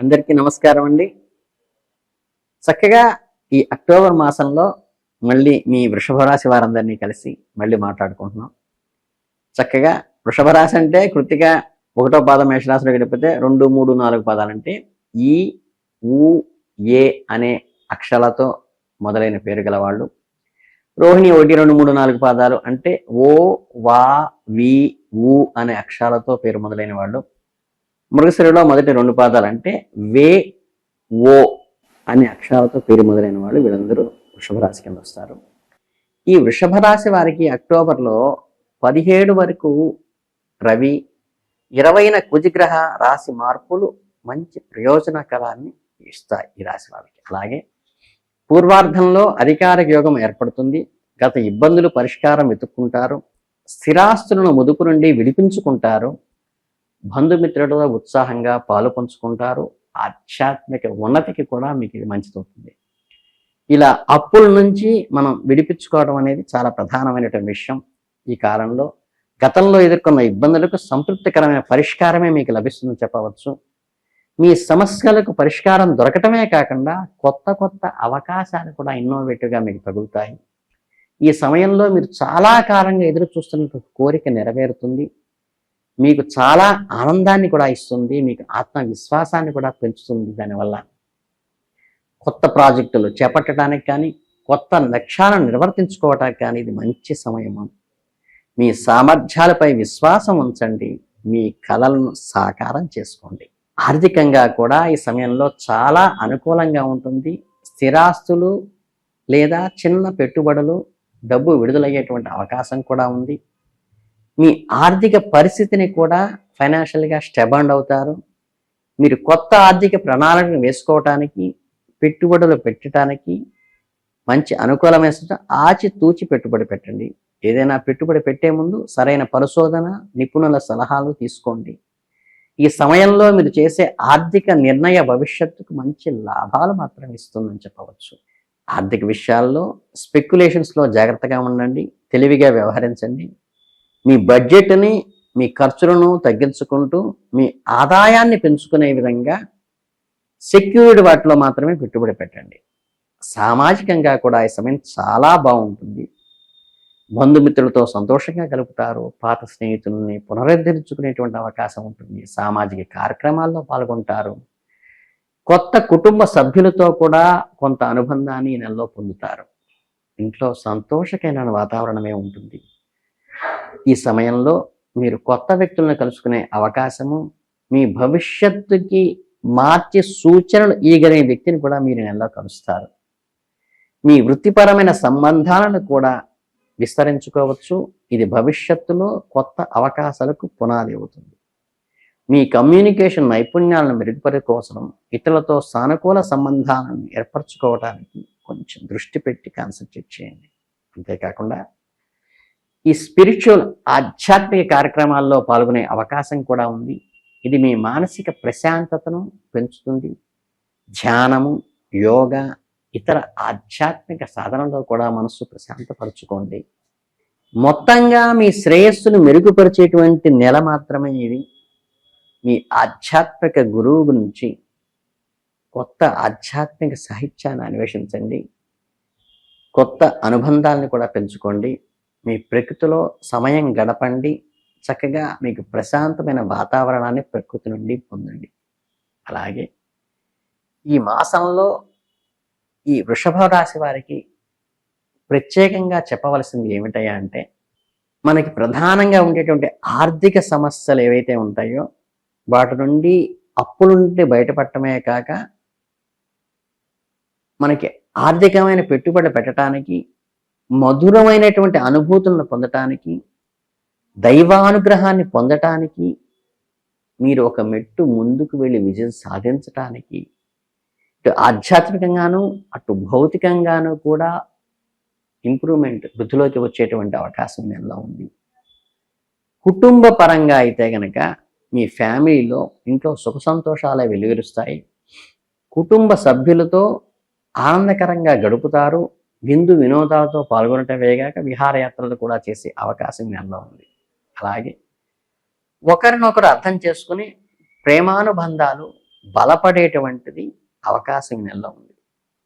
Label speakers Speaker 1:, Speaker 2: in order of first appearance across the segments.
Speaker 1: అందరికీ నమస్కారం అండి. చక్కగా ఈ అక్టోబర్ మాసంలో మళ్ళీ మీ వృషభ రాశి వారందరినీ కలిసి మళ్ళీ మాట్లాడుకుంటున్నాం. చక్కగా వృషభ రాశి అంటే కృత్తిక 1వ పాదం మేషరాశిలో గడిపితే 2, 3, 4 పాదాలంటే ఈ, ఊ, ఏ అనే అక్షరాలతో మొదలైన పేరు గల వాళ్ళు. రోహిణి 1, 2, 3, 4 పాదాలు అంటే ఓ, వా, వి, ఊ అనే అక్షరాలతో పేరు మొదలైన వాళ్ళు. మృగశిరలో మొదటి 2 పాదాలు అంటే వే, ఓ అనే అక్షరాలతో పేరు మొదలైన వాళ్ళు వీళ్ళందరూ వృషభ రాశి కింద వస్తారు. ఈ వృషభ రాశి వారికి అక్టోబర్లో 17 వరకు రవి, 20న కుజగ్రహ రాశి మార్పులు మంచి ప్రయోజనకరాన్ని ఇస్తాయి ఈ రాశి వారికి. అలాగే పూర్వార్ధంలో అధికారిక యోగం ఏర్పడుతుంది. గత ఇబ్బందులు పరిష్కారం వెతుక్కుంటారు. స్థిరాస్తులను ముదుపు నుండి విడిపించుకుంటారు. బంధుమిత్రులతో ఉత్సాహంగా పాలు పంచుకుంటారు. ఆధ్యాత్మిక ఉన్నతికి కూడా మీకు ఇది మంచిదవుతుంది. ఇలా అప్పుల నుంచి మనం విడిపించుకోవడం అనేది చాలా ప్రధానమైనటువంటి విషయం. ఈ కాలంలో గతంలో ఎదుర్కొన్న ఇబ్బందులకు సంతృప్తికరమైన పరిష్కారమే మీకు లభిస్తుందని చెప్పవచ్చు. మీ సమస్యలకు పరిష్కారం దొరకటమే కాకుండా కొత్త కొత్త అవకాశాలు కూడా ఇన్నోవేటివ్గా మీకు తగులుతాయి. ఈ సమయంలో మీరు చాలా కాలంగా ఎదురు చూస్తున్న కోరిక నెరవేరుతుంది. మీకు చాలా ఆనందాన్ని కూడా ఇస్తుంది. మీకు ఆత్మవిశ్వాసాన్ని కూడా పెంచుతుంది. దానివల్ల కొత్త ప్రాజెక్టులు చేపట్టడానికి కానీ కొత్త లక్ష్యాలను నిర్వర్తించుకోవటానికి కానీ ఇది మంచి సమయము. మీ సామర్థ్యాలపై విశ్వాసం ఉంచండి. మీ కలలను సాకారం చేసుకోండి. ఆర్థికంగా కూడా ఈ సమయంలో చాలా అనుకూలంగా ఉంటుంది. స్థిరాస్తులు లేదా చిన్న పెట్టుబడులు డబ్బు విడుదలయ్యేటువంటి అవకాశం కూడా ఉంది. మీ ఆర్థిక పరిస్థితిని కూడా ఫైనాన్షియల్గా స్టెబాండ్ అవుతారు. మీరు కొత్త ఆర్థిక ప్రణాళికను వేసుకోవటానికి పెట్టుబడులు పెట్టడానికి మంచి అనుకూలమైన ఆచితూచి పెట్టుబడి పెట్టండి. ఏదైనా పెట్టుబడి పెట్టే ముందు సరైన పరిశోధన, నిపుణుల సలహాలు తీసుకోండి. ఈ సమయంలో మీరు చేసే ఆర్థిక నిర్ణయ భవిష్యత్తుకు మంచి లాభాలు మాత్రం ఇస్తుందని చెప్పవచ్చు. ఆర్థిక విషయాల్లో స్పెక్యులేషన్స్లో జాగ్రత్తగా ఉండండి. తెలివిగా వ్యవహరించండి. మీ బడ్జెట్ని, మీ ఖర్చులను తగ్గించుకుంటూ మీ ఆదాయాన్ని పెంచుకునే విధంగా సెక్యూర్డ్ వాటిలో మాత్రమే పెట్టుబడి పెట్టండి. సామాజికంగా కూడా ఈ సమయం చాలా బాగుంటుంది. బంధుమిత్రులతో సంతోషంగా గలుపుతారు. పాత స్నేహితుల్ని పునరుద్ధరించుకునేటువంటి అవకాశం ఉంటుంది. సామాజిక కార్యక్రమాల్లో పాల్గొంటారు. కొత్త కుటుంబ సభ్యులతో కూడా కొంత అనుబంధాన్ని ఈ నెలలో పొందుతారు. ఇంట్లో సంతోషకరమైన వాతావరణమే ఉంటుంది. ఈ సమయంలో మీరు కొత్త వ్యక్తులను కలుసుకునే అవకాశము, మీ భవిష్యత్తుకి మార్చి సూచనలు ఈగనే వ్యక్తిని కూడా మీరు నెలలో కలుస్తారు. మీ వృత్తిపరమైన సంబంధాలను కూడా విస్తరించుకోవచ్చు. ఇది భవిష్యత్తులో కొత్త అవకాశాలకు పునాది అవుతుంది. మీ కమ్యూనికేషన్ నైపుణ్యాలను మెరుగుపరుచుకోవడం, ఇతరులతో సానుకూల సంబంధాలను ఏర్పరచుకోవడానికి కొంచెం దృష్టి పెట్టి కాన్సన్ట్రేట్ చేయండి. అంతేకాకుండా ఈ స్పిరిచువల్ ఆధ్యాత్మిక కార్యక్రమాల్లో పాల్గొనే అవకాశం కూడా ఉంది. ఇది మీ మానసిక ప్రశాంతతను పెంచుతుంది. ధ్యానము, యోగా, ఇతర ఆధ్యాత్మిక సాధనలో కూడా మనస్సు ప్రశాంతపరచుకోండి. మొత్తంగా మీ శ్రేయస్సును మెరుగుపరిచేటువంటి నెల మాత్రమే ఇది. మీ ఆధ్యాత్మిక గురువు గురించి కొత్త ఆధ్యాత్మిక సాహిత్యాన్ని అన్వేషించండి. కొత్త అనుబంధాలను కూడా పెంచుకోండి. మీ ప్రకృతిలో సమయం గడపండి. చక్కగా మీకు ప్రశాంతమైన వాతావరణాన్ని ప్రకృతి నుండి పొందండి. అలాగే ఈ మాసంలో ఈ వృషభ రాశి వారికి ప్రత్యేకంగా చెప్పవలసింది ఏమిటయ్యా అంటే, మనకి ప్రధానంగా ఉండేటువంటి ఆర్థిక సమస్యలు ఏవైతే ఉంటాయో వాటి నుండి అప్పుల నుండి బయటపడటమే కాక మనకి ఆర్థికమైన పెట్టుబడి పెట్టడానికి, మధురమైనటువంటి అనుభూతులను పొందటానికి, దైవానుగ్రహాన్ని పొందటానికి, మీరు ఒక మెట్టు ముందుకు వెళ్ళి విజయం సాధించటానికి, ఇటు ఆధ్యాత్మికంగాను అటు భౌతికంగాను కూడా ఇంప్రూవ్మెంట్ వృద్ధిలోకి వచ్చేటువంటి అవకాశం నెలలో ఉంది. కుటుంబ పరంగా అయితే గనక మీ ఫ్యామిలీలో ఇంట్లో సుఖ సంతోషాలే వెలువరుస్తాయి. కుటుంబ సభ్యులతో ఆనందకరంగా గడుపుతారు. విందు వినోదాలతో పాల్గొనటమే కాక విహారయాత్రలు కూడా చేసే అవకాశం నెలలో ఉంది. అలాగే ఒకరినొకరు అర్థం చేసుకుని ప్రేమానుబంధాలు బలపడేటువంటిది అవకాశం ఈ నెలలో ఉంది.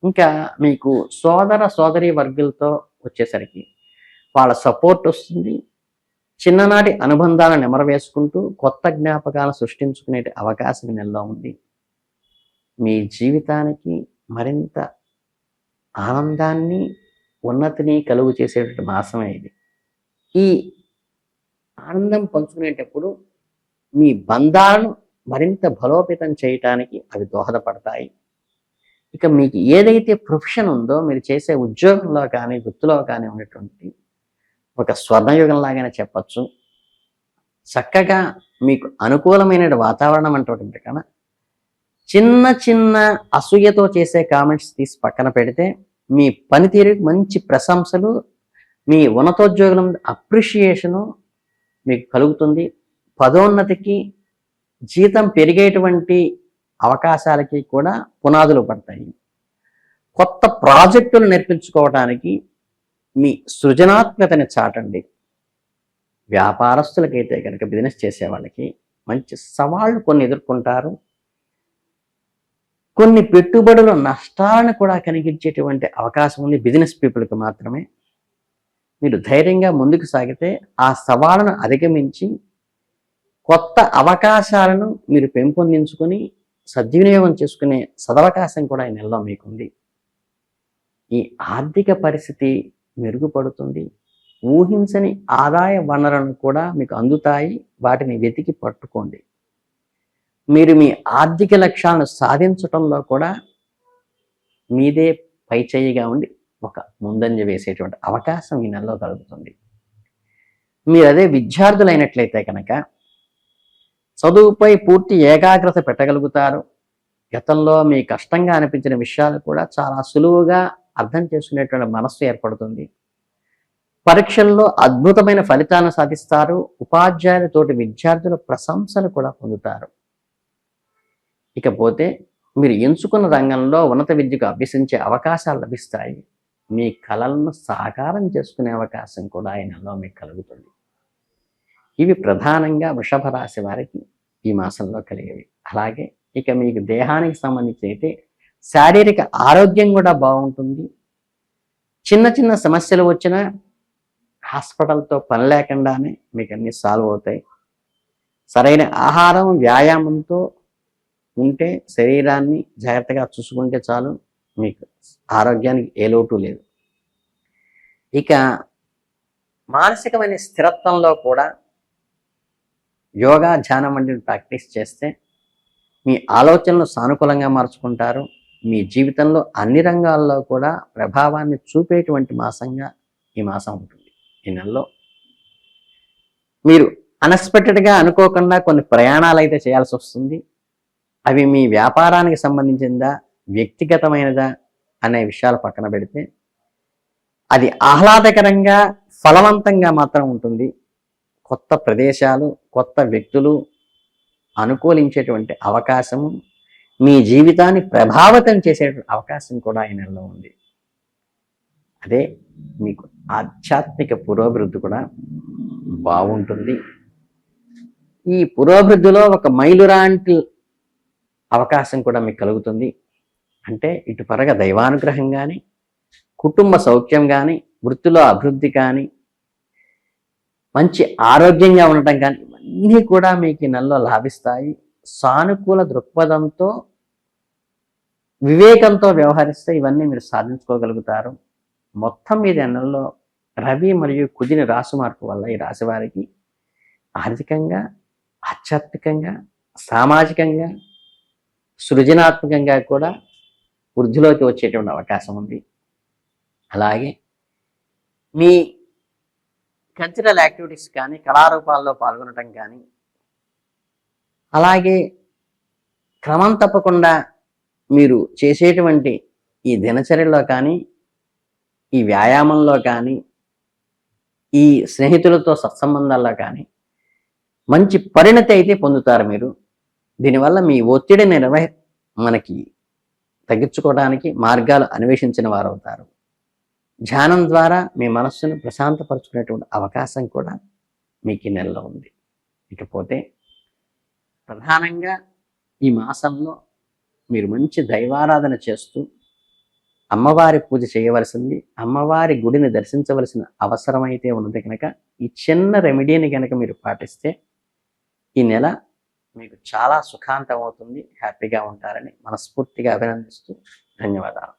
Speaker 1: ఇంకా మీకు సోదర సోదరీ వర్గులతో వచ్చేసరికి వాళ్ళ సపోర్ట్ వస్తుంది. చిన్ననాటి అనుబంధాలను నెమరవేసుకుంటూ కొత్త జ్ఞాపకాలను సృష్టించుకునే అవకాశం ఈ నెలలో ఉంది. మీ జీవితానికి మరింత ఆనందాన్ని, ఉన్నతిని కలుగు చేసేటువంటి మాసమే ఇది. ఈ ఆనందం పంచుకునేటప్పుడు మీ బంధాలను మరింత బలోపేతం చేయటానికి అవి దోహదపడతాయి. ఇక మీకు ఏదైతే ప్రొఫెషన్ ఉందో, మీరు చేసే ఉద్యోగంలో కానీ వృత్తిలో కానీ ఉన్నటువంటి ఒక స్వర్ణయుగం లాగానే చెప్పచ్చు. చక్కగా మీకు అనుకూలమైన వాతావరణం అంటే కన్నా చిన్న చిన్న అసూయతో చేసే కామెంట్స్ తీసి పక్కన పెడితే మీ పనితీరుకి మంచి ప్రశంసలు, మీ ఉన్నతోద్యోగుల అప్రిషియేషను మీకు కలుగుతుంది. పదోన్నతికి, జీతం పెరిగేటువంటి అవకాశాలకి కూడా పునాదులు పడతాయి. కొత్త ప్రాజెక్టులు నేర్పించుకోవడానికి మీ సృజనాత్మకతని చాటండి. వ్యాపారస్తులకైతే కనుక బిజినెస్ చేసే వాళ్ళకి మంచి సవాళ్ళు కొన్ని ఎదుర్కొంటారు. కొన్ని పెట్టుబడుల నష్టాలను కూడా కలిగించేటువంటి అవకాశం ఉంది బిజినెస్ పీపుల్కి మాత్రమే. మీరు ధైర్యంగా ముందుకు సాగితే ఆ సవాళ్ళను అధిగమించి కొత్త అవకాశాలను మీరు పెంపొందించుకొని సద్వినియోగం చేసుకునే సదవకాశం కూడా ఈ నెలలో మీకుంది. ఈ ఆర్థిక పరిస్థితి మెరుగుపడుతుంది. ఊహించని ఆదాయ వనరులను కూడా మీకు అందుతాయి. వాటిని వెతికి పట్టుకోండి. మీరు మీ ఆర్థిక లక్ష్యాలను సాధించటంలో కూడా మీదే పైచేయిగా ఉండి ఒక ముందంజ వేసేటువంటి అవకాశం ఈ నెలలో కలుగుతుంది. మీరు అదే విద్యార్థులైనట్లయితే కనుక చదువుపై పూర్తి ఏకాగ్రత పెట్టగలుగుతారు. గతంలో మీ కష్టంగా అనిపించిన విషయాలు కూడా చాలా సులువుగా అర్థం చేసుకునేటువంటి మనస్సు ఏర్పడుతుంది. పరీక్షల్లో అద్భుతమైన ఫలితాలను సాధిస్తారు. ఉపాధ్యాయులతోటి విద్యార్థుల ప్రశంసలు కూడా పొందుతారు. ఇకపోతే మీరు ఎంచుకున్న రంగంలో ఉన్నత విద్యకు అభ్యసించే అవకాశాలు లభిస్తాయి. మీ కలలను సాకారం చేసుకునే అవకాశం కూడా ఈ నెలలో మీకు కలుగుతుంది. ఇవి ప్రధానంగా వృషభ రాశి వారికి ఈ మాసంలో కలిగేవి. అలాగే ఇక మీకు దేహానికి సంబంధించి అయితే శారీరక ఆరోగ్యం కూడా బాగుంటుంది. చిన్న చిన్న సమస్యలు వచ్చినా హాస్పిటల్తో పని లేకుండానే మీకు అన్నీ సాల్వ్ అవుతాయి. సరైన ఆహారం, వ్యాయామంతో ఉంటే, శరీరాన్ని జాగ్రత్తగా చూసుకుంటే చాలు, మీకు ఆరోగ్యానికి ఏ లోటు లేదు. ఇక మానసికమైన స్థిరత్వంలో కూడా యోగా, ధ్యానం వంటివి ప్రాక్టీస్ చేస్తే మీ ఆలోచనలు సానుకూలంగా మార్చుకుంటారు. మీ జీవితంలో అన్ని రంగాల్లో కూడా ప్రభావాన్ని చూపేటువంటి మాసంగా ఈ మాసం ఉంటుంది. ఈ నెలలో మీరు అన్ఎక్స్పెక్టెడ్గా అనుకోకుండా కొన్ని ప్రయాణాలు అయితే చేయాల్సి వస్తుంది. అవి మీ వ్యాపారానికి సంబంధించిందా, వ్యక్తిగతమైనదా అనే విషయాలు పక్కన పెడితే అది ఆహ్లాదకరంగా, ఫలవంతంగా మాత్రం ఉంటుంది. కొత్త ప్రదేశాలు, కొత్త వ్యక్తులు అనుకూలించేటువంటి అవకాశము, మీ జీవితాన్ని ప్రభావితం చేసే అవకాశం కూడా ఈ నెలలో ఉంది. అదే మీకు ఆధ్యాత్మిక పురోభివృద్ధి కూడా బాగుంటుంది. ఈ పురోభివృద్ధిలో ఒక మైలురాంటి అవకాశం కూడా మీకు కలుగుతుంది. అంటే ఇటు పరగా దైవానుగ్రహం కానీ, కుటుంబ సౌఖ్యం కానీ, వృత్తిలో అభివృద్ధి కానీ, మంచి ఆరోగ్యంగా ఉండటం కానీ, ఇవన్నీ కూడా మీకు ఈ నెలలో లాభిస్తాయి. సానుకూల దృక్పథంతో, వివేకంతో వ్యవహరిస్తే ఇవన్నీ మీరు సాధించుకోగలుగుతారు. మొత్తం మీద నెలలో రవి మరియు కుజిని రాశి మార్పు వల్ల ఈ రాశి వారికి ఆర్థికంగా, ఆధ్యాత్మికంగా, సామాజికంగా, సృజనాత్మకంగా కూడా వృద్ధిలోకి వచ్చేటువంటి అవకాశం ఉంది. అలాగే మీ కల్చరల్ యాక్టివిటీస్ కానీ, కళారూపాల్లో పాల్గొనటం కానీ, అలాగే క్రమం తప్పకుండా మీరు చేసేటువంటి ఈ దినచర్యలో కానీ, ఈ వ్యాయామంలో కానీ, ఈ స్నేహితులతో సత్సంబంధాల్లో కానీ మంచి పరిణతి అయితే పొందుతారు మీరు. దీనివల్ల మీ ఒత్తిడిని మనకి తగ్గించుకోవడానికి మార్గాలు అన్వేషించిన వారు అవుతారు. ధ్యానం ద్వారా మీ మనస్సును ప్రశాంతపరచుకునేటువంటి అవకాశం కూడా మీకు ఈ నెలలో ఉంది. ఇకపోతే ప్రధానంగా ఈ మాసంలో మీరు మంచి దైవారాధన చేస్తూ అమ్మవారి పూజ చేయవలసింది, అమ్మవారి గుడిని దర్శించవలసిన అవసరమైతే ఉన్నది కనుక ఈ చిన్న రెమెడీని కనుక మీరు పాటిస్తే ఈ నెల మీకు చాలా సుఖాంతం అవుతుంది. హ్యాపీగా ఉంటారని మనస్ఫూర్తిగా అభినందిస్తూ ధన్యవాదాలు.